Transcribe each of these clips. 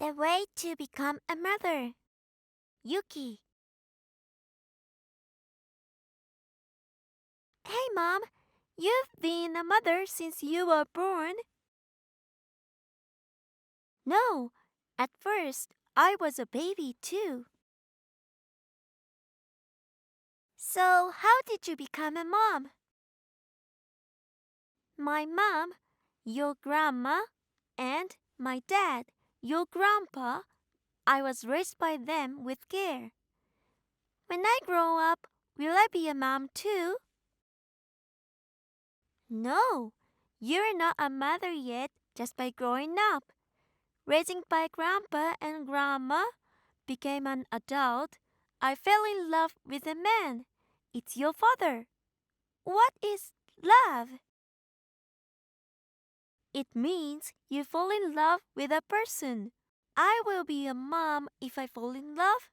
The way to become a mother. Yuki. Hey, Mom. You've been a mother since you were born. No, at first I was a baby too. So, how did you become a mom? My mom, your grandma, and my dad, your grandpa, I was raised by them with care. When I grow up, will I be a mom too? No, you're not a mother yet just by growing up. Raising by grandpa and grandma, became an adult, I fell in love with a man. It's your father. What is love? It means you fall in love with a person. I will be a mom if I fall in love.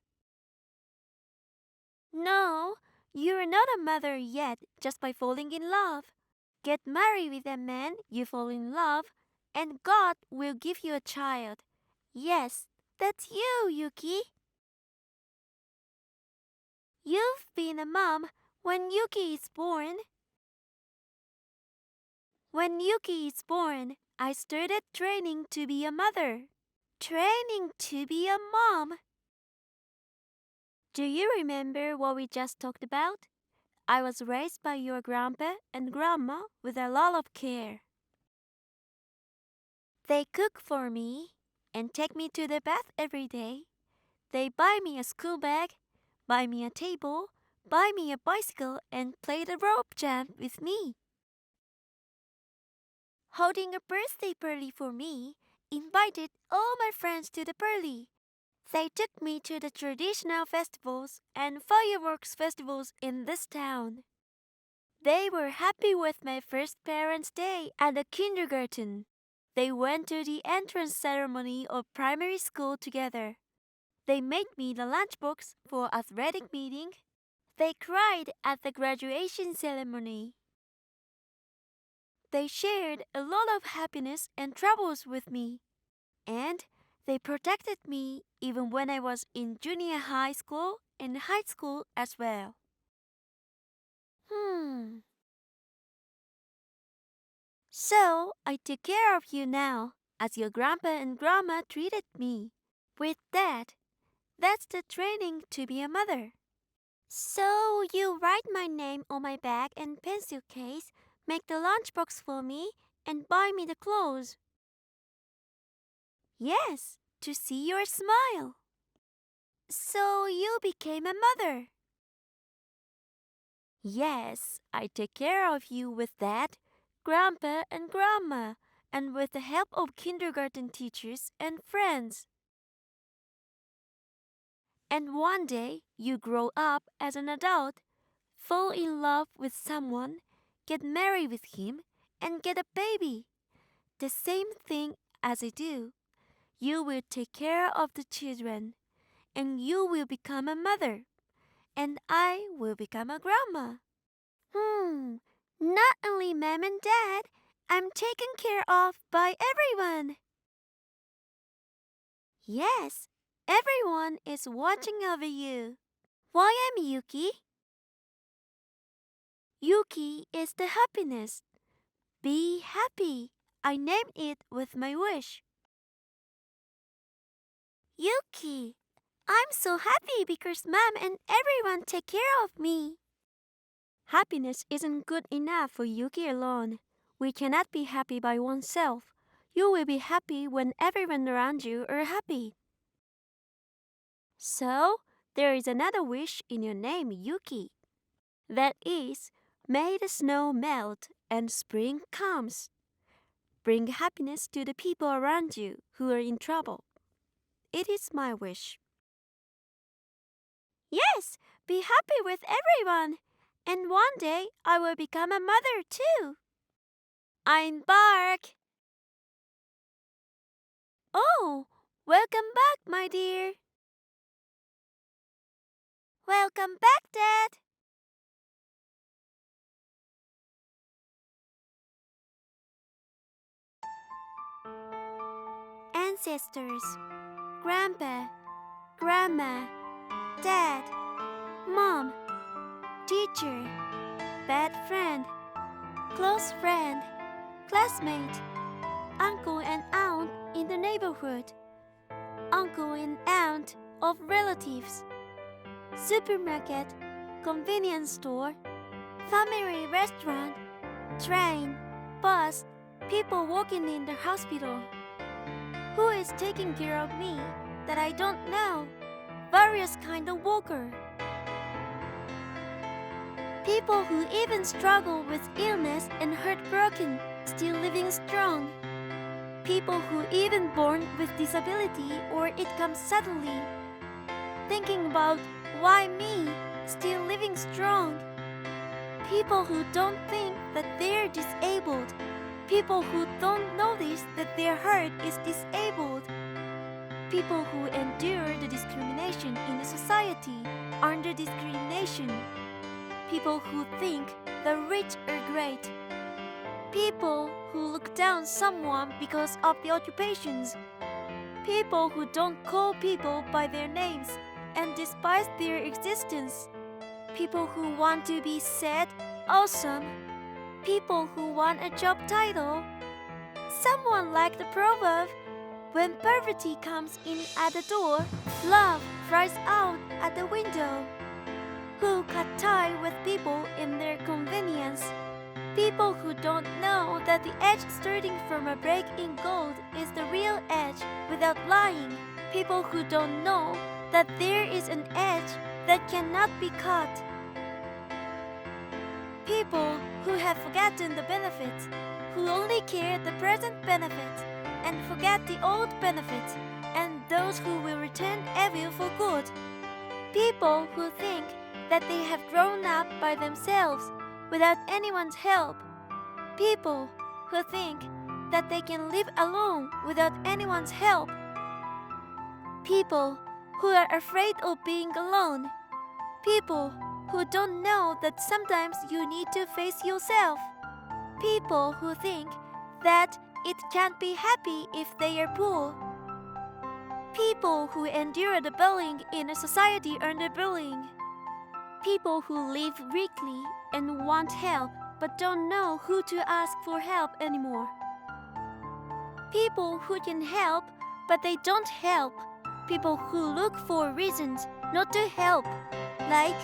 No, you're not a mother yet just by falling in love. Get married with a man you fall in love, and God will give you a child. Yes, that's you, Yuki. You've been a mom when Yuki is born. When Yuki is born, I started training to be a mother. Training to be a mom. Do you remember what we just talked about? I was raised by your grandpa and grandma with a lot of care. They cook for me and take me to the bath every day. They buy me a school bag, buy me a table, buy me a bicycle, and play the rope jump with me. Holding a birthday party for me, invited all my friends to the party. They took me to the traditional festivals and fireworks festivals in this town. They were happy with my first parents' day at the kindergarten. They went to the entrance ceremony of primary school together. They made me the lunchbox for athletic meeting. They cried at the graduation ceremony. They shared a lot of happiness and troubles with me. And they protected me even when I was in junior high school and high school as well. So I take care of you now, as your grandpa and grandma treated me. With that, that's the training to be a mother. So you write my name on my bag and pencil case, make the lunchbox for me, and buy me the clothes. Yes, to see your smile. So you became a mother. Yes, I take care of you with Dad, Grandpa, and Grandma, and with the help of kindergarten teachers and friends. And one day you grow up as an adult, fall in love with someone, get married with him, and get a baby. The same thing as I do. You will take care of the children, and you will become a mother, and I will become a grandma. Not only Mom and Dad, I'm taken care of by everyone. Yes, everyone is watching over you. Why am Yuki? Yuki is the happiness. Be happy. I named it with my wish. Yuki, I'm so happy because Mom and everyone take care of me. Happiness isn't good enough for Yuki alone. We cannot be happy by oneself. You will be happy when everyone around you are happy. So, there is another wish in your name, Yuki. That is, may the snow melt and spring comes. Bring happiness to the people around you who are in trouble. It is my wish. Yes, be happy with everyone. And one day I will become a mother too. I'm Bark. Oh, welcome back, my dear. Welcome back, Dad. Ancestors. grandpa, grandma, dad, mom, teacher, bad friend, close friend, classmate, uncle and aunt in the neighborhood, uncle and aunt of relatives, supermarket, convenience store, family restaurant, train, bus, people working in the hospital. Who is taking care of me that I don't know? Various kind of worker. People who even struggle with illness and heartbroken, still living strong. People who even born with disability or it comes suddenly. Thinking about why me, still living strong. People who don't think that they're disabled. People who don't notice that their heart is disabled. People who endure the discrimination in the society under discrimination. People who think the rich are great. People who look down someone because of the occupations. People who don't call people by their names and despise their existence. People who want to be said awesome. People who want a job title. Someone like the proverb, when poverty comes in at the door, love flies out at the window. Who cut tie with people in their convenience. People who don't know that the edge starting from a break in gold is the real edge without lying. People who don't know that there is an edge that cannot be cut. People who have forgotten the benefits, who only care the present benefits and forget the old benefits, and those who will return evil for good. People who think that they have grown up by themselves without anyone's help. People who think that they can live alone without anyone's help. People who are afraid of being alone. People who don't know that sometimes you need to face yourself. People who think that it can't be happy if they are poor. People who endure the bullying in a society under bullying. People who live weakly and want help but don't know who to ask for help anymore. People who can help but they don't help. People who look for reasons not to help, like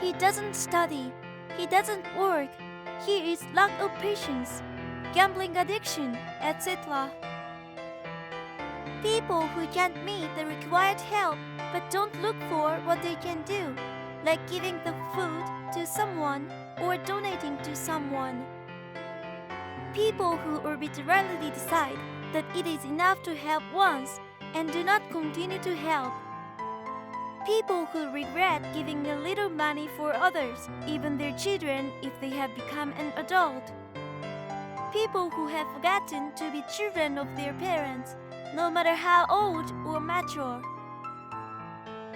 he doesn't study, he doesn't work, he is lack of patience, gambling addiction, etc. People who can't meet the required help but don't look for what they can do, like giving the food to someone or donating to someone. People who arbitrarily decide that it is enough to help once and do not continue to help. People who regret giving a little money for others, even their children, if they have become an adult. People who have forgotten to be children of their parents, no matter how old or mature.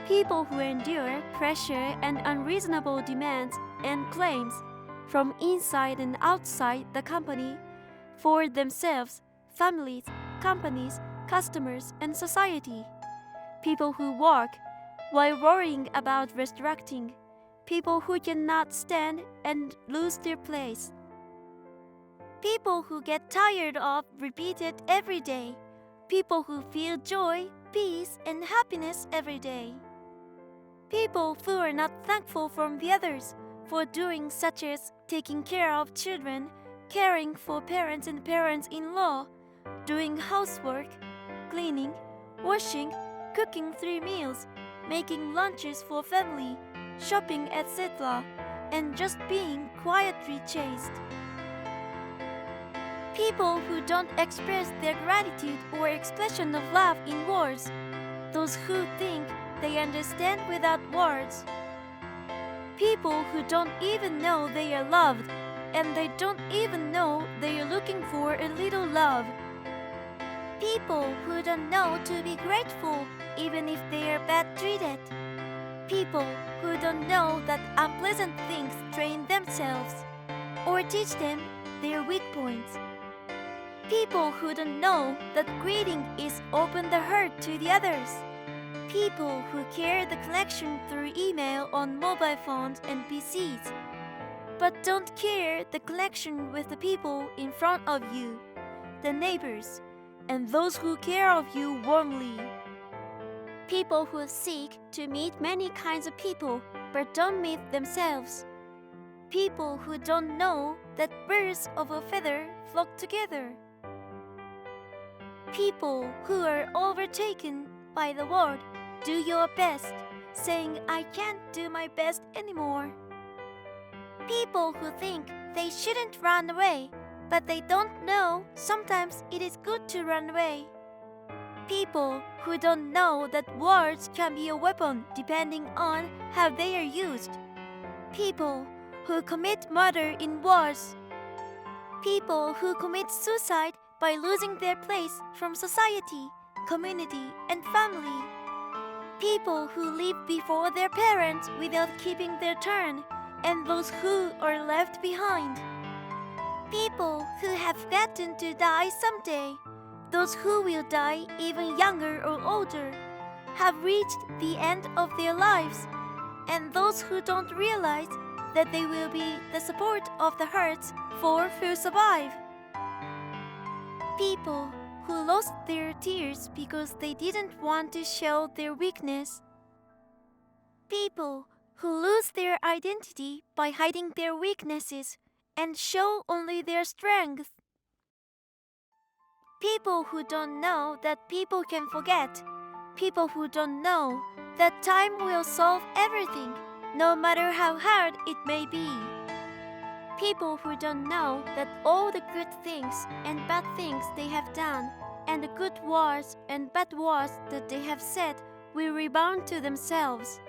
People who endure pressure and unreasonable demands and claims from inside and outside the company for themselves, families, companies, customers, and society. People who work while worrying about resurrecting. People who cannot stand and lose their place. People who get tired of repeated every day. People who feel joy, peace, and happiness every day. People who are not thankful from the others for doing such as taking care of children, caring for parents and parents-in-law, doing housework, cleaning, washing, cooking 3 meals, making lunches for family, shopping, etc., and just being quietly chaste. People who don't express their gratitude or expression of love in words. Those who think they understand without words. People who don't even know they are loved, and they don't even know they are looking for a little love. People who don't know to be grateful even if they are bad treated. People who don't know that unpleasant things train themselves or teach them their weak points. People who don't know that greeting is open the heart to the others. People who carry the connection through email on mobile phones and PCs, but don't care the connection with the people in front of you, the neighbors, and those who care of you warmly. People who seek to meet many kinds of people but don't meet themselves. People who don't know that birds of a feather flock together. People who are overtaken by the word, do your best, saying, I can't do my best anymore. People who think they shouldn't run away, but they don't know sometimes it is good to run away. People who don't know that words can be a weapon depending on how they are used. People who commit murder in wars. People who commit suicide by losing their place from society, community, and family. People who leave before their parents without keeping their turn, and those who are left behind. People who have forgotten to die someday, those who will die even younger or older, have reached the end of their lives, and those who don't realize that they will be the support of the hearts for who survive. People who lost their tears because they didn't want to show their weakness. People who lose their identity by hiding their weaknesses and show only their strength. People who don't know that people can forget. People who don't know that time will solve everything, no matter how hard it may be. People who don't know that all the good things and bad things they have done, and the good words and bad words that they have said will rebound to themselves.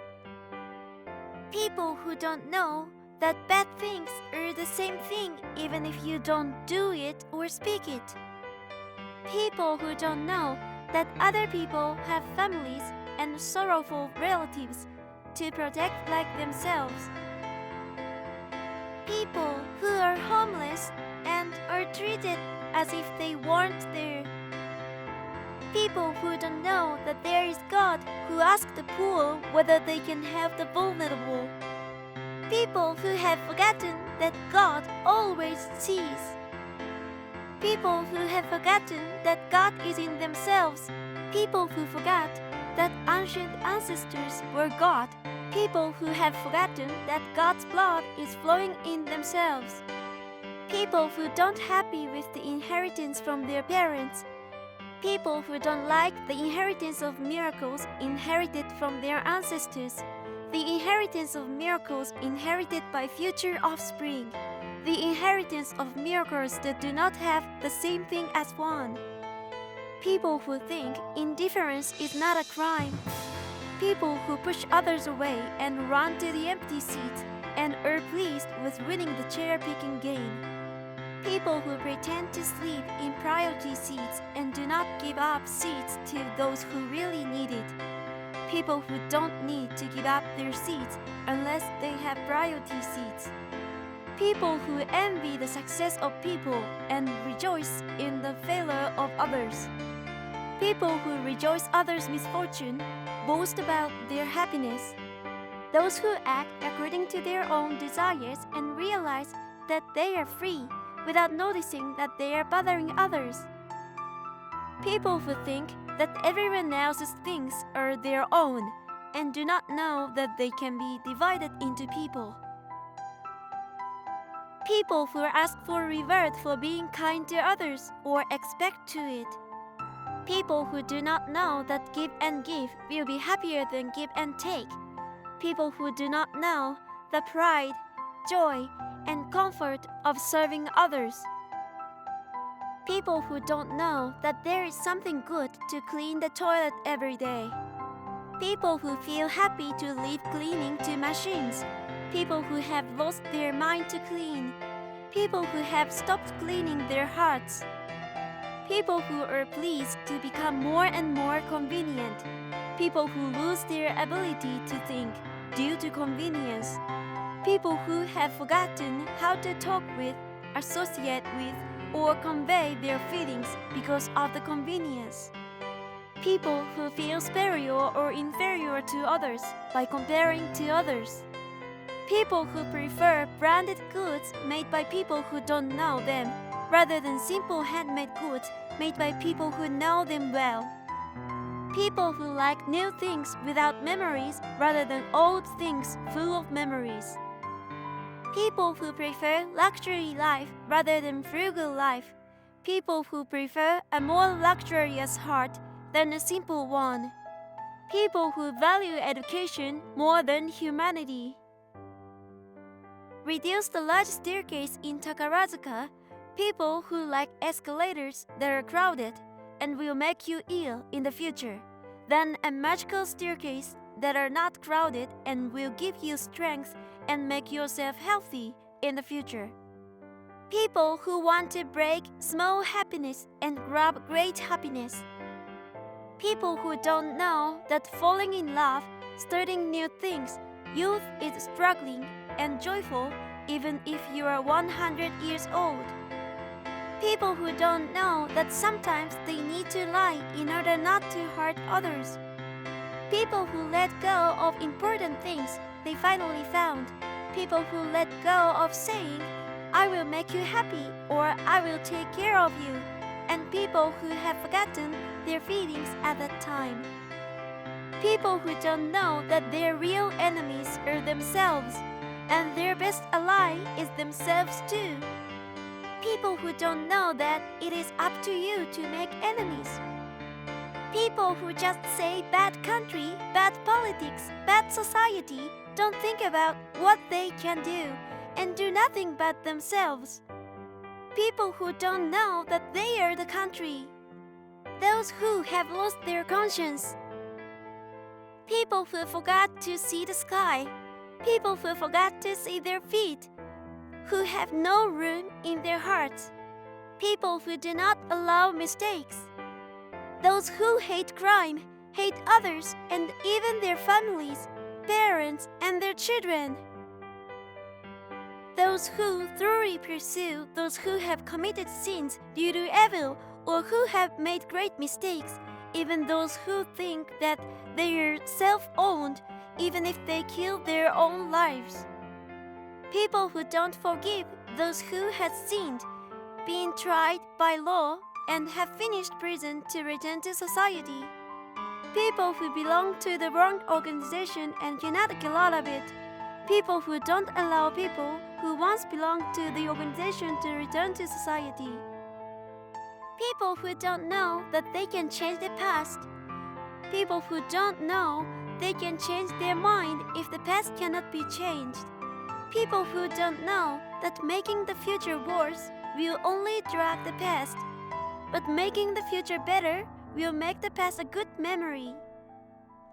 People who don't know that bad things are the same thing even if you don't do it or speak it. People who don't know that other people have families and sorrowful relatives to protect like themselves. People who are homeless and are treated as if they weren't there. People who don't know that there is God who asks the poor whether they can help the vulnerable. People who have forgotten that God always sees. People who have forgotten that God is in themselves. People who forgot that ancient ancestors were God. People who have forgotten that God's blood is flowing in themselves. People who don't happy with the inheritance from their parents. People who don't like the inheritance of miracles inherited from their ancestors. The inheritance of miracles inherited by future offspring. The inheritance of miracles that do not have the same thing as one. People who think indifference is not a crime. People who push others away and run to the empty seats and are pleased with winning the chair-picking game. People who pretend to sleep in priority seats and do not give up seats to those who really need it. People who don't need to give up their seats unless they have priority seats. People who envy the success of people and rejoice in the failure of others. People who rejoice others' misfortune boast about their happiness. Those who act according to their own desires and realize that they are free without noticing that they are bothering others. People who think that everyone else's things are their own and do not know that they can be divided into people. People who ask for reward for being kind to others or expect to it. People who do not know that give and give will be happier than give and take. People who do not know the pride, joy, and comfort of serving others. People who don't know that there is something good to clean the toilet every day. People who feel happy to leave cleaning to machines. People who have lost their mind to clean. People who have stopped cleaning their hearts. People who are pleased to become more and more convenient. People who lose their ability to think due to convenience. People who have forgotten how to talk with, associate with, or convey their feelings because of the convenience. People who feel superior or inferior to others by comparing to others. People who prefer branded goods made by people who don't know them rather than simple handmade goods made by people who know them well. People who like new things without memories rather than old things full of memories. People who prefer luxury life rather than frugal life. People who prefer a more luxurious heart than a simple one. People who value education more than humanity. Reduce the large staircase in Takarazuka. People who like escalators that are crowded and will make you ill in the future, than a magical staircase that are not crowded and will give you strength and make yourself healthy in the future. People who want to break small happiness and grab great happiness. People who don't know that falling in love, starting new things, youth is struggling and joyful even if you are 100 years old. People who don't know that sometimes they need to lie in order not to hurt others. People who let go of important things they finally found. People who let go of saying, I will make you happy or I will take care of you. And people who have forgotten their feelings at that time. People who don't know that their real enemies are themselves and their best ally is themselves too. People who don't know that it is up to you to make enemies. People who just say bad country, bad politics, bad society, don't think about what they can do and do nothing but themselves. People who don't know that they are the country. Those who have lost their conscience. People who forgot to see the sky. People who forgot to see their feet. Who have no room in their hearts. People who do not allow mistakes. Those who hate crime, hate others and even their families, parents and their children. Those who thoroughly pursue those who have committed sins due to evil or who have made great mistakes, even those who think that they are self-owned, even if they kill their own lives. People who don't forgive those who have sinned, been tried by law, and have finished prison to return to society. People who belong to the wrong organization and cannot get out of it. People who don't allow people who once belonged to the organization to return to society. People who don't know that they can change the past. People who don't know they can change their mind if the past cannot be changed. People who don't know that making the future worse will only drag the past, but making the future better will make the past a good memory.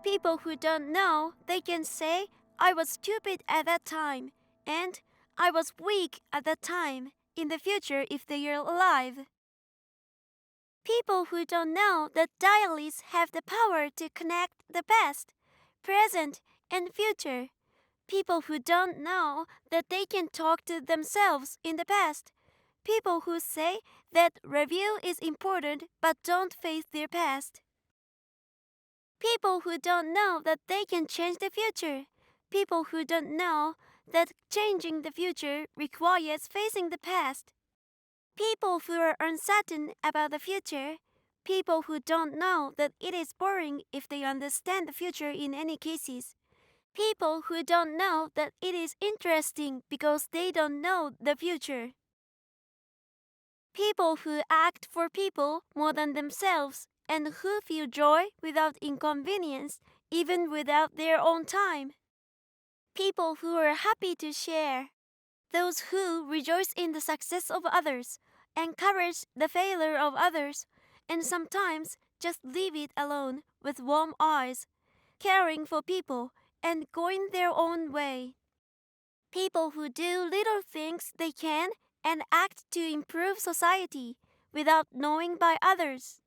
People who don't know they can say, I was stupid at that time, and I was weak at that time in the future if they are alive. People who don't know that dialects have the power to connect the past, present, and future. People who don't know that they can talk to themselves in the past. People who say that review is important but don't face their past. People who don't know that they can change the future. People who don't know that changing the future requires facing the past. People who are uncertain about the future. People who don't know that it is boring if they understand the future in any cases. People who don't know that it is interesting because they don't know the future. People who act for people more than themselves and who feel joy without inconvenience, even without their own time. People who are happy to share. Those who rejoice in the success of others, encourage the failure of others, and sometimes just leave it alone with warm eyes, caring for people and going their own way. People who do little things they can and act to improve society without knowing by others.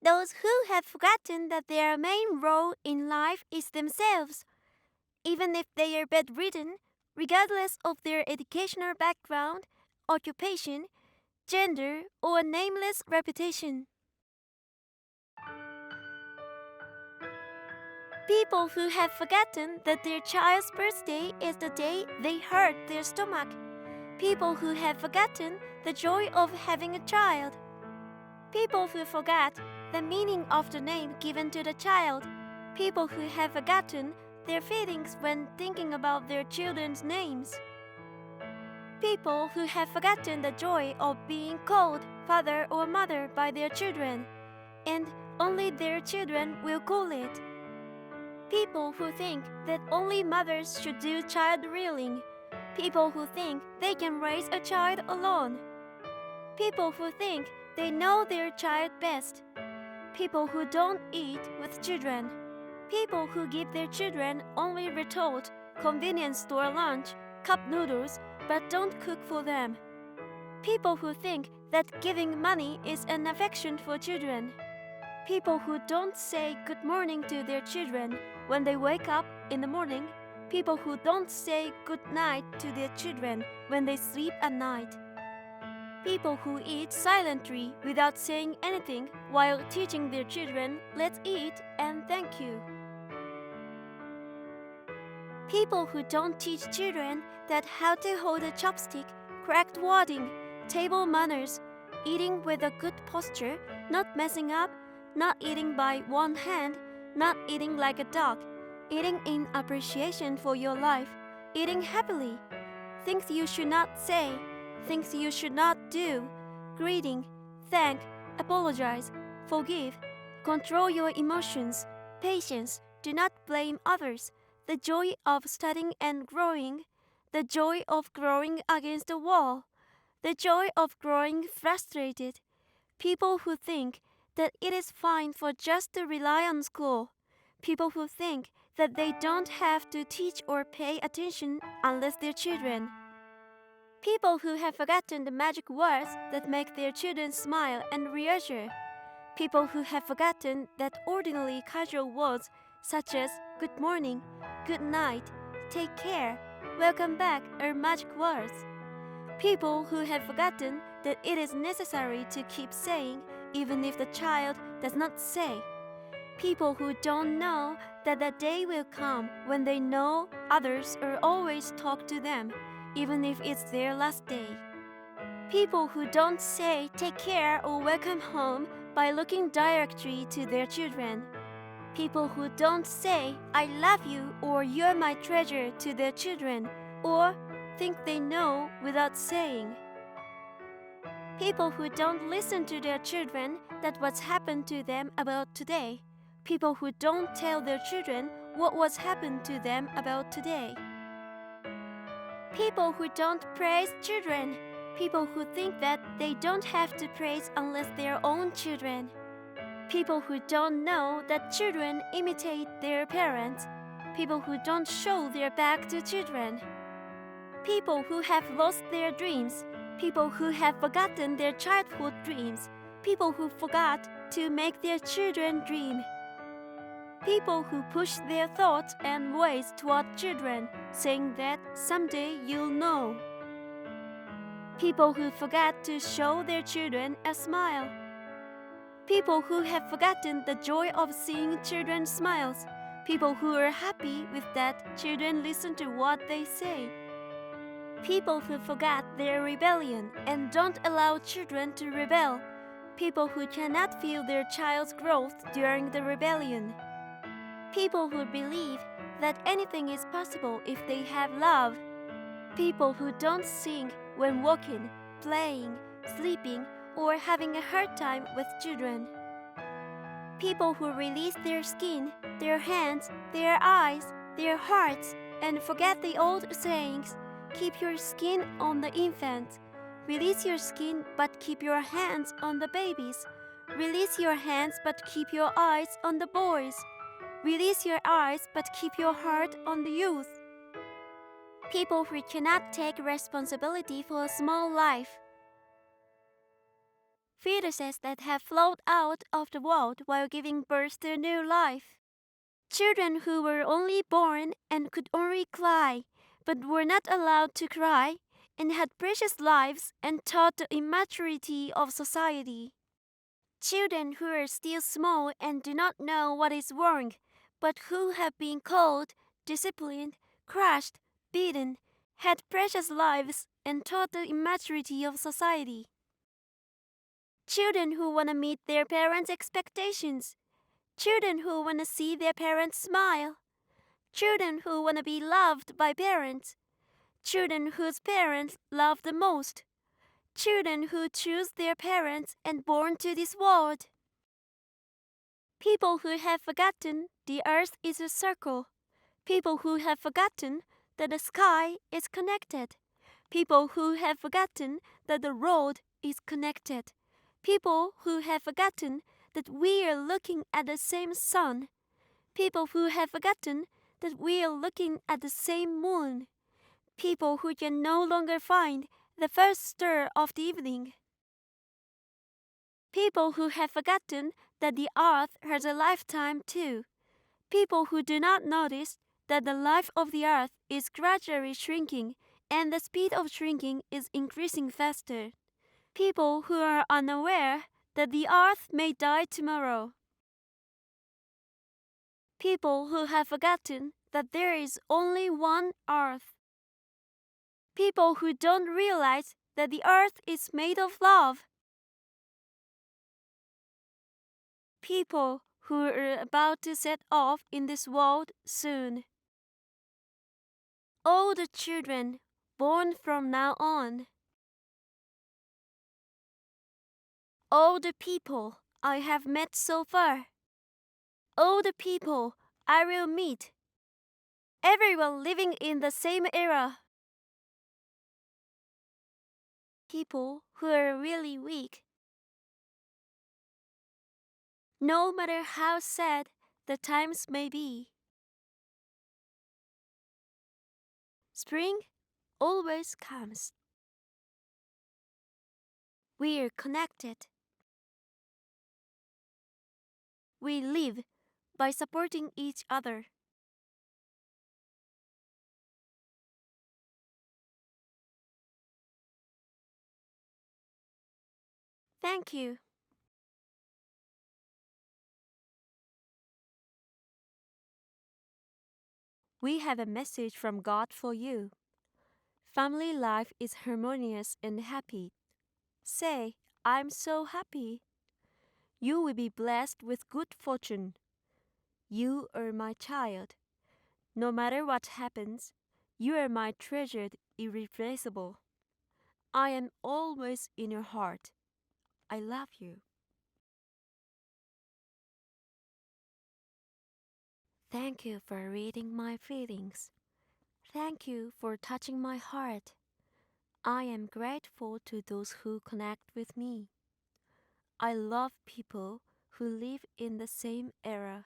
Those who have forgotten that their main role in life is themselves, even if they are bedridden, regardless of their educational background, occupation, gender, or nameless reputation. People who have forgotten that their child's birthday is the day they hurt their stomach. People who have forgotten the joy of having a child. People who forgot the meaning of the name given to the child. People who have forgotten their feelings when thinking about their children's names. People who have forgotten the joy of being called father or mother by their children, and only their children will call it. People who think that only mothers should do child rearing. People who think they can raise a child alone. People who think they know their child best. People who don't eat with children. People who give their children only retort, convenience store lunch, cup noodles, but don't cook for them. People who think that giving money is an affection for children. People who don't say good morning to their children when they wake up in the morning. People who don't say good night to their children when they sleep at night. People who eat silently without saying anything while teaching their children, let's eat and thank you. People who don't teach children that how to hold a chopstick, correct wording, table manners, eating with a good posture, not messing up, not eating by one hand, not eating like a dog, eating in appreciation for your life, eating happily, things you should not say, things you should not do, greeting, thank, apologize, forgive, control your emotions, patience, do not blame others, the joy of studying and growing, the joy of growing against the wall, the joy of growing frustrated, people who think that it is fine for just to rely on school, people who think that they don't have to teach or pay attention unless they're children. People who have forgotten the magic words that make their children smile and reassure. People who have forgotten that ordinary casual words such as good morning, good night, take care, welcome back are magic words. People who have forgotten that it is necessary to keep saying even if the child does not say. People who don't know that the day will come when they know others will always talk to them, even if it's their last day. People who don't say take care or welcome home by looking directly to their children. People who don't say I love you or you're my treasure to their children, or think they know without saying. People who don't listen to their children that what's happened to them about today. People who don't tell their children what was happened to them about today. People who don't praise children. People who think that they don't have to praise unless their own children. People who don't know that children imitate their parents. People who don't show their back to children. People who have lost their dreams. People who have forgotten their childhood dreams. People who forgot to make their children dream. People who push their thoughts and ways toward children, saying that someday you'll know. People who forgot to show their children a smile. People who have forgotten the joy of seeing children smiles. People who are happy with that children listen to what they say. People who forgot their rebellion and don't allow children to rebel. People who cannot feel their child's growth during the rebellion. People who believe that anything is possible if they have love. People who don't sing when walking, playing, sleeping, or having a hard time with children. People who release their skin, their hands, their eyes, their hearts, and forget the old sayings. Keep your skin on the infant. Release your skin but keep your hands on the babies. Release your hands but keep your eyes on the boys. Release your eyes but keep your heart on the youth. People who cannot take responsibility for a small life. Fetuses that have flowed out of the world while giving birth to a new life. Children who were only born and could only cry, but were not allowed to cry, and had precious lives and taught the immaturity of society. Children who are still small and do not know what is wrong, but who have been called, disciplined, crushed, beaten, had precious lives and taught the immaturity of society. Children who want to meet their parents' expectations. Children who want to see their parents smile. Children who want to be loved by parents. Children whose parents love the most. Children who choose their parents and born to this world. People who have forgotten the earth is a circle. People who have forgotten that the sky is connected. People who have forgotten that the road is connected. People who have forgotten that we are looking at the same sun. People who have forgotten that we are looking at the same moon. People who can no longer find the first stir of the evening. People who have forgotten that the earth has a lifetime too. People who do not notice that the life of the earth is gradually shrinking and the speed of shrinking is increasing faster. People who are unaware that the earth may die tomorrow. People who have forgotten that there is only one earth. People who don't realize that the earth is made of love. People who are about to set off in this world soon. All the children born from now on. All the people I have met so far. All the people I will meet. Everyone living in the same era. People who are really weak. No matter how sad the times may be. Spring always comes. We are connected. We live by supporting each other. Thank you. We have a message from God for you. Family life is harmonious and happy. Say, I'm so happy. You will be blessed with good fortune. You are my child. No matter what happens, you are my treasured irreplaceable. I am always in your heart. I love you. Thank you for reading my feelings. Thank you for touching my heart. I am grateful to those who connect with me. I love people who live in the same era.